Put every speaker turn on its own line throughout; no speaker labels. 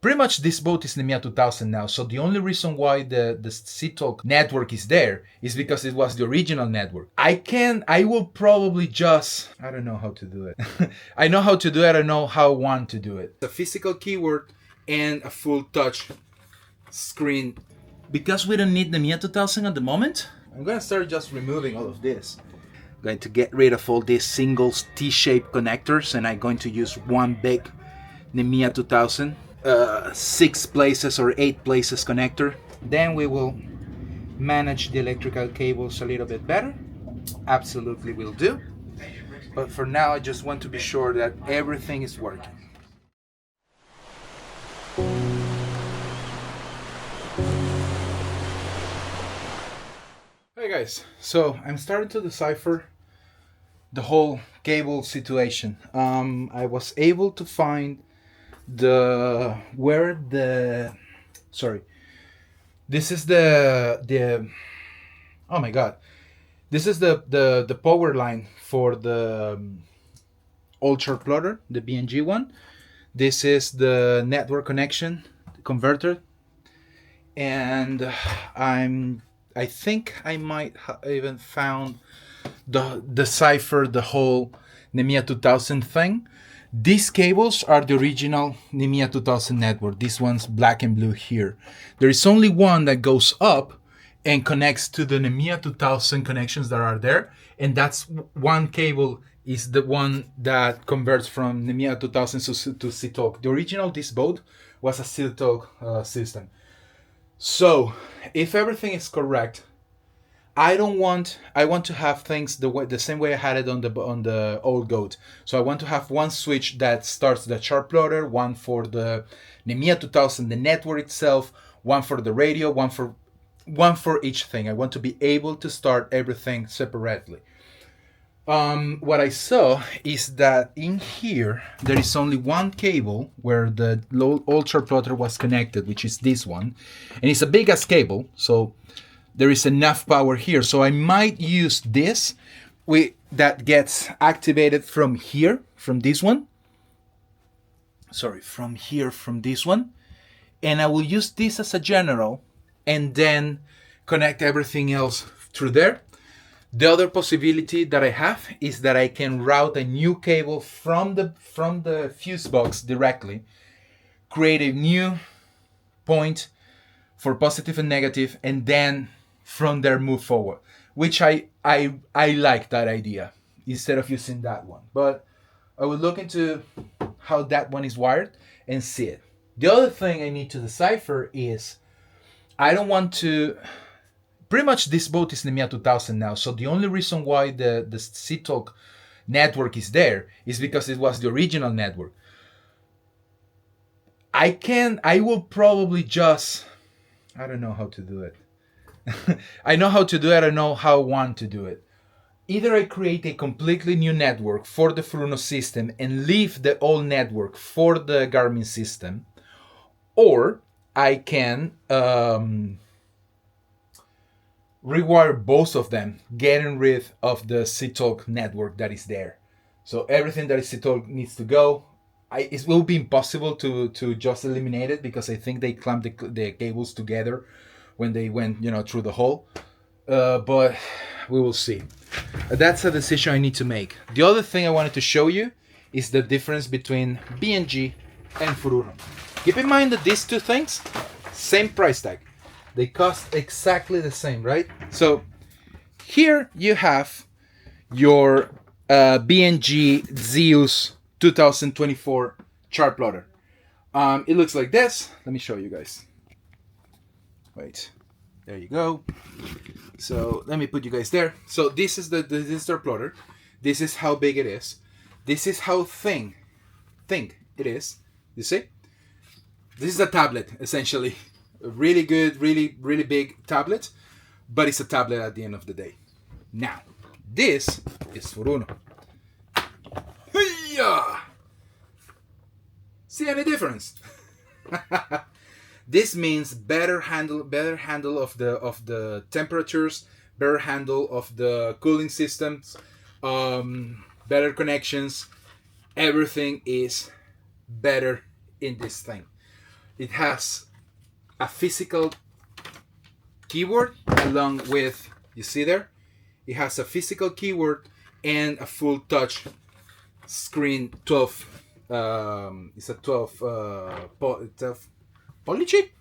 Pretty much this boat is NMEA2000 now, so the only reason why the SeaTalk network is there is because it was the original network. I will probably just, I don't know how to do it. I know how to do it, I don't know how I want to do it. A physical keyboard and a full touch screen. Because we don't need the NMEA2000 at the moment, I'm gonna start just removing all of this. I'm going to get rid of all these single T-shaped connectors, and I'm going to use one big NMEA2000 6 places or 8 places connector. Then we will manage the electrical cables a little bit better. Absolutely will do. But for now, I just want to be sure that everything is working. Hey guys, so I'm starting to decipher the whole cable situation. I was able to find this is the oh my god, this is the power line for the old chart plotter, the BNG one. This is the network connection converter, and I think I might have even found decipher the whole NMEA2000 thing. These cables are the original NMEA2000 network. This one's black and blue here. There is only one that goes up and connects to the NMEA2000 connections that are there, and that's one cable is the one that converts from NMEA2000 to SeaTalk. The original this boat was a SeaTalk system. So if everything is correct, I want to have things the same way I had it on the old goat. So I want to have one switch that starts the chart plotter, one for the NMEA2000, the network itself, one for the radio, one for each thing. I want to be able to start everything separately. What I saw is that in here there is only one cable where the old chart plotter was connected, which is this one, and it's a big ass cable, so there is enough power here. So I might use this that gets activated from here, from this one. Sorry, from here, from this one. And I will use this as a general and then connect everything else through there. The other possibility that I have is that I can route a new cable from the fuse box directly, create a new point for positive and negative, and then from there move forward, which I like that idea instead of using that one. But I will look into how that one is wired and see it. The other thing I need to decipher is I don't want to. Pretty much this boat is NMEA2000 now, so the only reason why the SeaTalk network is there is because it was the original network. I will probably just, I don't know how to do it. I know how to do it, I don't know how I want to do it. Either I create a completely new network for the Furuno system and leave the old network for the Garmin system, or I can rewire both of them, getting rid of the SeaTalk network that is there. So everything that is SeaTalk needs to go. It will be impossible to just eliminate it because I think they clamped the cables together when they went, through the hole. But we will see. That's a decision I need to make. The other thing I wanted to show you is the difference between BNG and Furuno. Keep in mind that these two things, same price tag. They cost exactly the same, right? So here you have your BNG Zeus 2024 chart plotter. It looks like this. Let me show you guys. Wait, there you go. So let me put you guys there. So this is the chart plotter. This is how big it is. This is how thin it is. You see? This is a tablet, essentially. A really good, really, really big tablet, but it's a tablet at the end of the day. Now, this is Furuno. Hiya! See any difference? This means better handle of the temperatures, better handle of the cooling systems, better connections. Everything is better in this thing. it has a physical keyboard along with, you see there, it has a physical keyboard and a full touch screen 12 it's a 12 poly chip.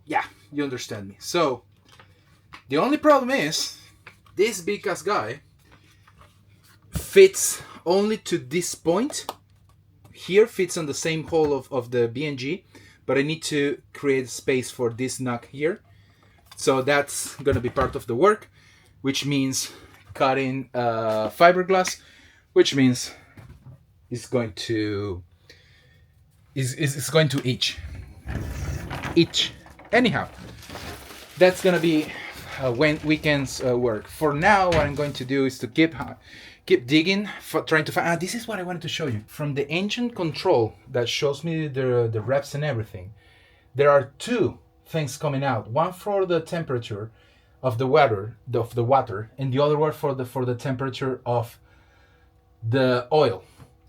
Yeah, you understand me. So the only problem is this big ass guy fits only to this point here, fits on the same hole of the BNG, but I need to create space for this knock here. So that's gonna be part of the work, which means cutting fiberglass, which means it's going to itch. Anyhow, that's gonna be when weekends work. For now, what I'm going to do is to keep digging, trying to find. This is what I wanted to show you. From the engine control that shows me the reps and everything, there are two things coming out. One for the temperature of the water, and the other one for the temperature of the oil.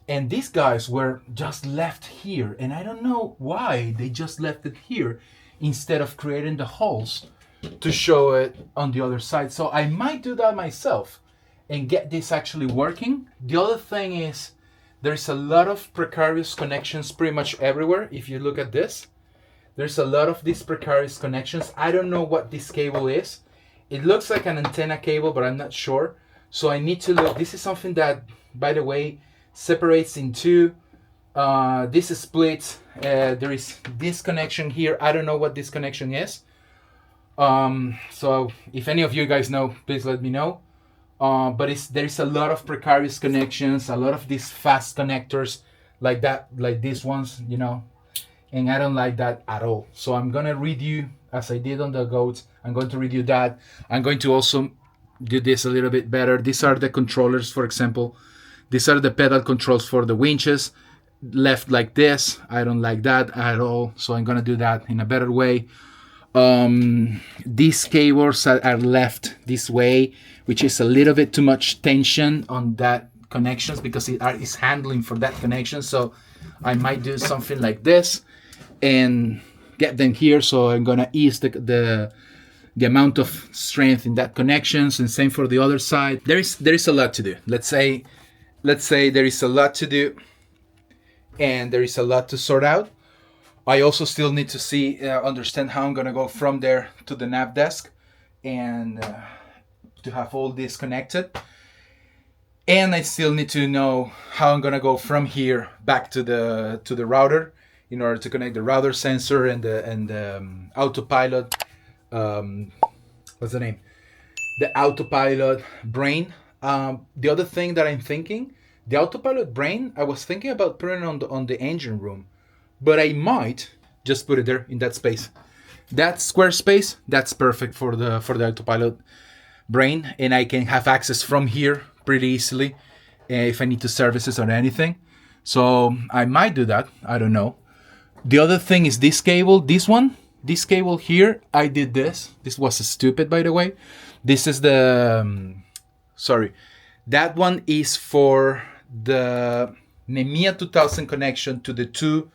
And these guys were just left here, and I don't know why they just left it here instead of creating the holes to show it on the other side. So I might do that myself and get this actually working. The other thing is there's a lot of precarious connections pretty much everywhere. If you look at this, there's a lot of these precarious connections. I don't know what this cable is. It looks like an antenna cable, but I'm not sure. So I need to look. This is something that, by the way, separates in two. This is split. There is this connection here. I don't know what this connection is. So if any of you guys know, please let me know. But there is a lot of precarious connections, a lot of these fast connectors like that, like these ones, you know, and I don't like that at all. So I'm gonna redo, as I did on the goats, I'm going to redo that. I'm going to also do this a little bit better. These are the controllers, for example. These are the pedal controls for the winches, left like this. I don't like that at all, so I'm gonna do that in a better way. These cables are left this way, which is a little bit too much tension on that connections because it is handling for that connection. So I might do something like this and get them here. So I'm gonna ease the amount of strength in that connections, and same for the other side. There is a lot to do. Let's say there is a lot to do and there is a lot to sort out. I also still need to understand how I'm gonna go from there to the nav desk and to have all this connected. And I still need to know how I'm gonna go from here back to the router in order to connect the router sensor and the autopilot. What's the name? The autopilot brain. The other thing that I'm thinking, the autopilot brain, I was thinking about putting it on the engine room, but I might just put it there in that space. That square space, that's perfect for the autopilot brain, and I can have access from here pretty easily if I need to services or anything. So I might do that. I don't know. The other thing is this cable, this cable here. I did this. This was stupid, by the way. This is the that one is for the NMEA2000 connection to the two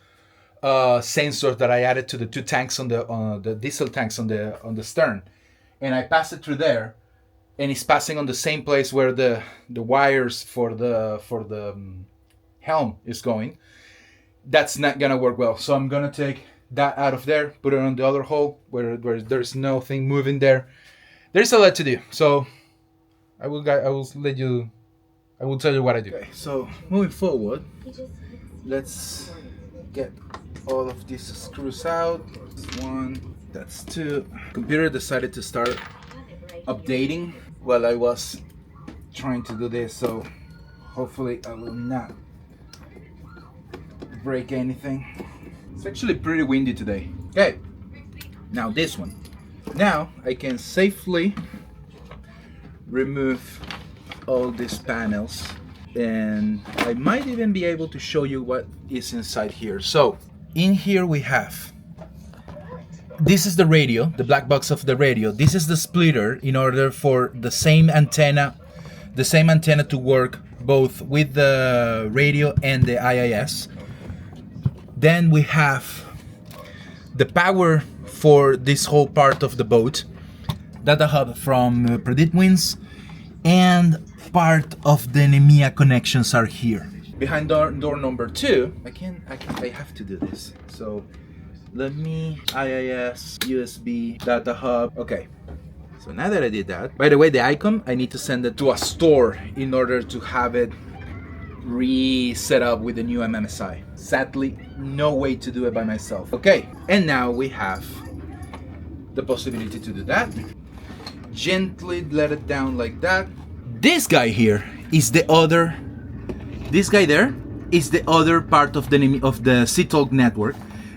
sensors that I added to the two tanks on the diesel tanks on the stern, and I pass it through there, and it's passing on the same place where the wires for the helm is going. That's not gonna work well, so I'm gonna take that out of there, put it on the other hole where there's nothing moving there. There's a lot to do, so I will tell you what I do. Okay, so moving forward, let's get all of these screws out. That's one, that's two. Computer decided to start updating while I was trying to do this, so hopefully I will not break anything. It's actually pretty windy today. Okay, now this one. Now I can safely remove all these panels, and I might even be able to show you what is inside here. So in here we have, this is the radio, the black box of the radio. This is the splitter in order for the same antenna to work both with the radio and the IIS. Then we have the power for this whole part of the boat, data hub from PredictWinds, and part of the NMEA connections are here. Behind door number 2, I have to do this. So let me IIS, USB, data hub. Okay. So now that I did that, by the way, the icon, I need to send it to a store in order to have it reset up with the new MMSI. Sadly, no way to do it by myself. Okay, and now we have the possibility to do that. Gently let it down like that. This guy here is the other, this guy there is the other part of the CTOLK network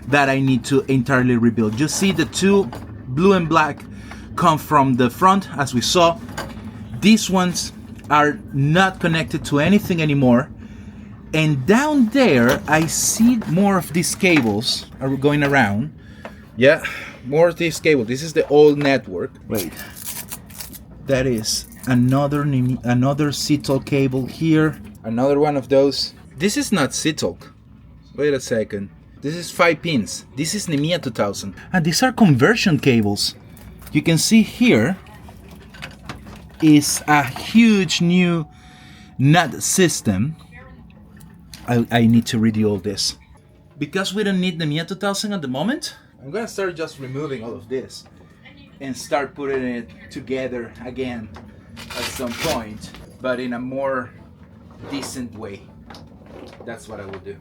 that I need to entirely rebuild. You see the two blue and black come from the front, as we saw. These ones are not connected to anything anymore. And down there, I see more of these cables are going around. Yeah, more of these cables. This is the old network. Wait, that is another CTOLK cable here. Another one of those. This is not CTOLK. Wait a second. This is 5 pins. This is NMEA2000. And these are conversion cables. You can see here is a huge new nut system. I need to redo all this. Because we don't need the NMEA2000 at the moment, I'm gonna start just removing all of this and start putting it together again at some point, but in a more decent way. That's what I will do.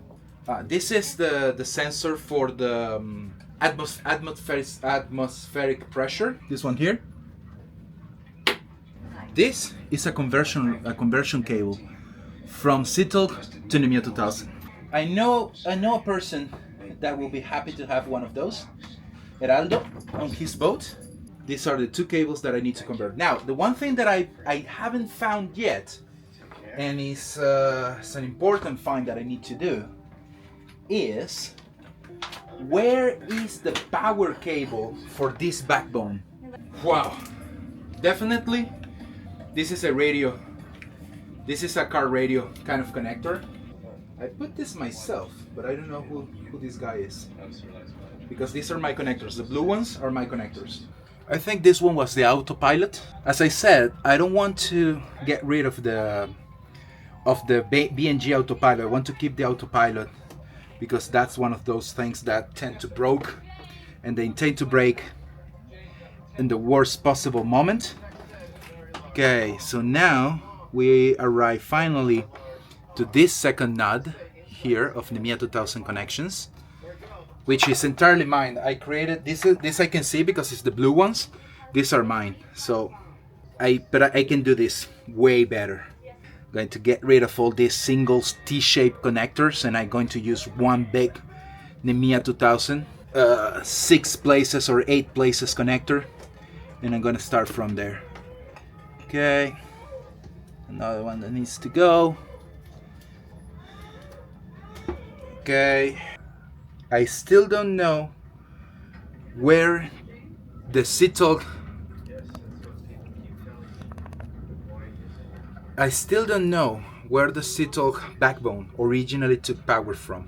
This is the sensor for the atmospheric pressure. This one here. This is a conversion cable from CTOLK to NMEA2000. I know a person that will be happy to have one of those. Heraldo on his boat. These are the two cables that I need to convert. Now, the one thing that I haven't found yet, and it's an important find that I need to do, is where is the power cable for this backbone? Wow, definitely this is a radio. This is a car radio kind of connector. I put this myself, but I don't know who this guy is, because these are my connectors. The blue ones are my connectors. I think this one was the autopilot. As I said, I don't want to get rid of the BNG autopilot. I want to keep the autopilot because that's one of those things that tend to break, and they tend to break in the worst possible moment. Okay, so now we arrive finally to this second node here of NMEA2000 connections, which is entirely mine. I created this I can see because it's the blue ones. These are mine. So I can do this way better. I'm going to get rid of all these single T-shaped connectors, and I'm going to use one big NMEA2000 6 places or 8 places connector, and I'm going to start from there. Okay, another one that needs to go. Okay, I still don't know where the CTOLK backbone originally took power from.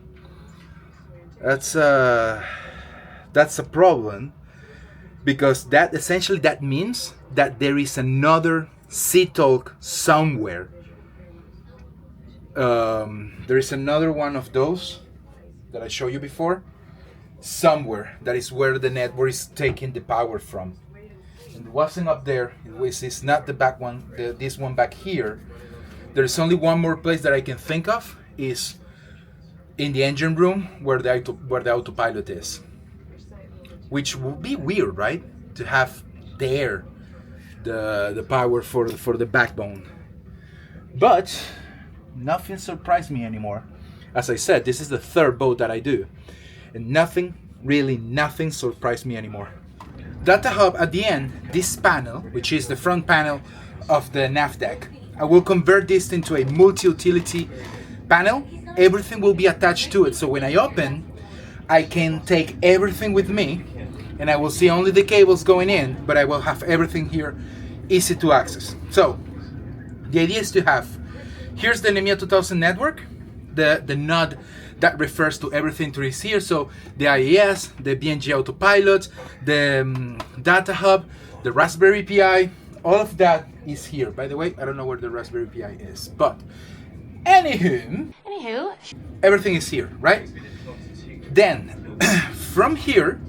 That's a problem, because that essentially means that there is another CTOLK somewhere. There is another one of those that I showed you before somewhere. That is where the network is taking the power from. It wasn't up there. It's not the back one. This one back here. There's only one more place that I can think of, is in the engine room where the autopilot is. Which would be weird, right? To have there the power for the backbone. But nothing surprised me anymore. As I said, this is the third boat that I do, and nothing surprised me anymore. Data hub at the end, this panel, which is the front panel of the nav deck, I will convert this into a multi-utility panel. Everything will be attached to it, so when I open, I can take everything with me, and I will see only the cables going in, but I will have everything here easy to access. So the idea is to have, here's the NMEA2000 network, the node that refers to everything that is here. So the IAS, the BNG autopilot, the data hub, the Raspberry Pi, all of that is here. By the way, I don't know where the Raspberry Pi is, but anywho, everything is here, right? Then from here,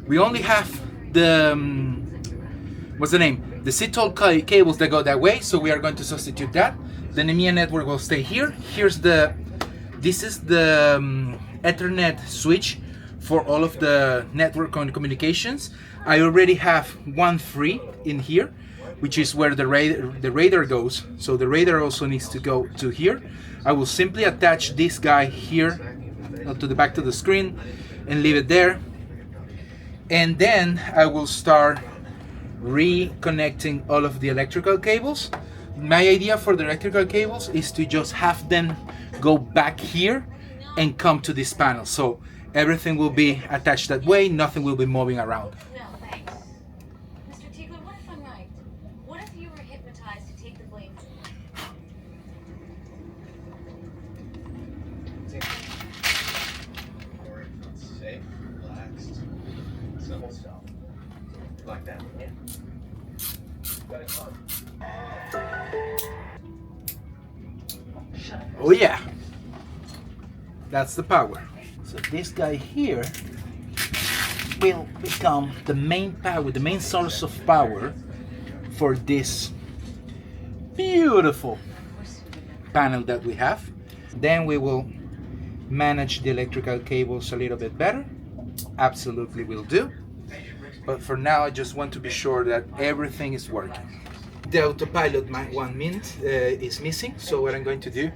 we only have the what's the name? The C-tall cables that go that way. So we are going to substitute that. The NMEA network will stay here. This is the Ethernet switch for all of the network communications. I already have one free in here, which is where the radar goes. So the radar also needs to go to here. I will simply attach this guy here to the back of the screen and leave it there. And then I will start reconnecting all of the electrical cables. My idea for the electrical cables is to just have them go back here and come to this panel. So everything will be attached that way, nothing will be moving around.
No, thanks. Mr. Tiegler, what if I'm right? What if you were hypnotized to take the blame?
Safe, relaxed, simple stuff. Like that, yeah.
Oh yeah, that's the power. So this guy here will become the main power, the main source of power for this beautiful panel that we have. Then we will manage the electrical cables a little bit better. Absolutely will do. But for now, I just want to be sure that everything is working. The autopilot is missing, so what I'm going to do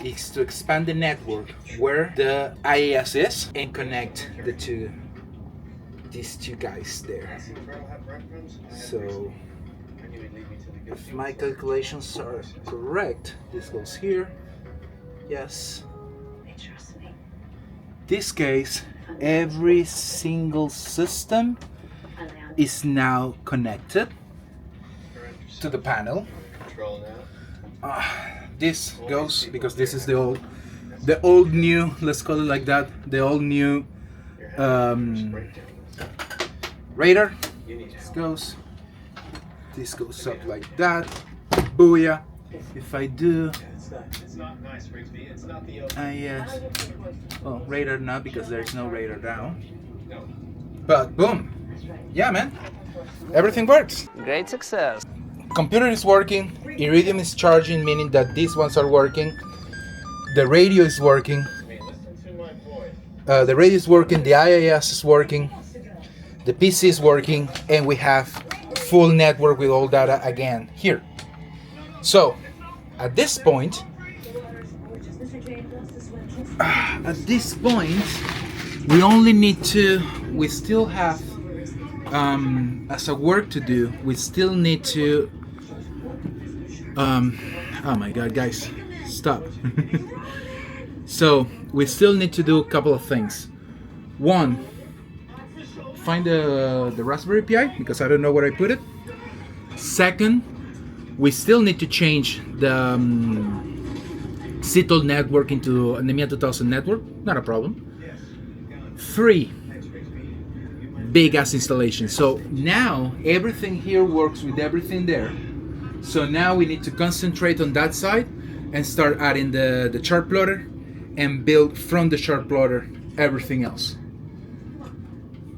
is to expand the network where the IAS is and connect these two guys there. So if my calculations are correct, this goes here. Yes. This case, every single system is now connected to the panel. This goes because this is the old new, let's call it like that, the old new radar. This goes up like that. Booyah. If I do yes. Oh, radar not, because there's no radar down. But boom. Yeah, man. Everything works.
Great success.
Computer is working, Iridium is charging, meaning that these ones are working. The radio is working. The radio is working, the IAS is working, the PC is working, and we have full network with all data again here. So, at this point, we still have as a work to do, we still need to oh my god, guys, stop. So we still need to do a couple of things. One, find the Raspberry Pi, because I don't know where I put it. Second, we still need to change the C-tall network into an NMEA2000 network, not a problem. 3, big ass installation. So now everything here works with everything there. So now we need to concentrate on that side and start adding the chart plotter and build from the chart plotter everything else.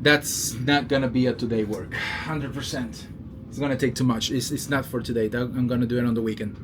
That's not gonna be a today work, 100%. It's gonna take too much. It's not for today. I'm gonna do it on the weekend.